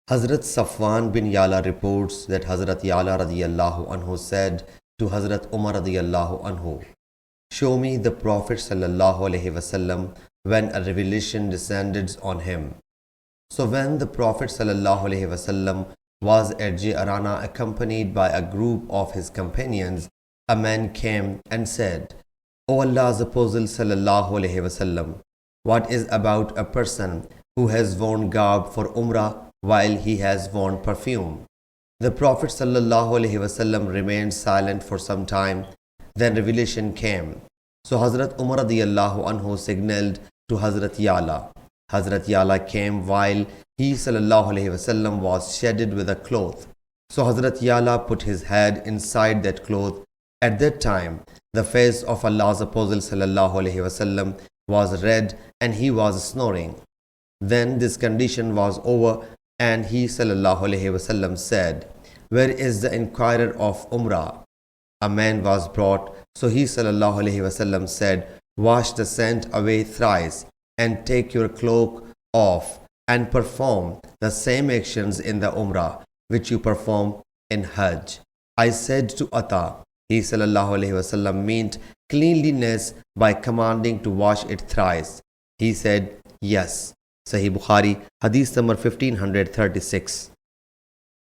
Hazrat Safwan bin Yala reports that Hazrat Yala radiyallahu anhu said to Hazrat Umar radiyallahu anhu, "Show me the Prophet sallallahu alaihi wasallam when a revelation descended on him." So when the Prophet sallallahu alaihi wasallam was at Ji'rana accompanied by a group of his companions, a man came and said, "O Allah's Apostle sallallahu alaihi wasallam, what is about a person who has worn garb for Umrah while he has worn perfume?" The Prophet sallallahu alaihi wasallam remained silent for some time. Then revelation came. So Hazrat Umar radiyallahu anhu signaled to Hazrat Yala. Hazrat Yala came while he sallallahu alaihi wasallam was shedded with a cloth. So Hazrat Yala put his head inside that cloth. At that time, the face of Allah's Apostle sallallahu alaihi wasallam was red and he was snoring. Then this condition was over and he sallallahu alaihi wasallam said, "Where is the inquirer of Umrah?" A man was brought, so he sallallahu alaihi wasallam said, "Wash the scent away thrice and take your cloak off and perform the same actions in the Umrah which you perform in Hajj." I said to Ata, he sallallahu alaihi wasallam meant cleanliness by commanding to wash it thrice. He said, "Yes." Sahih Bukhari, Hadith number 1536.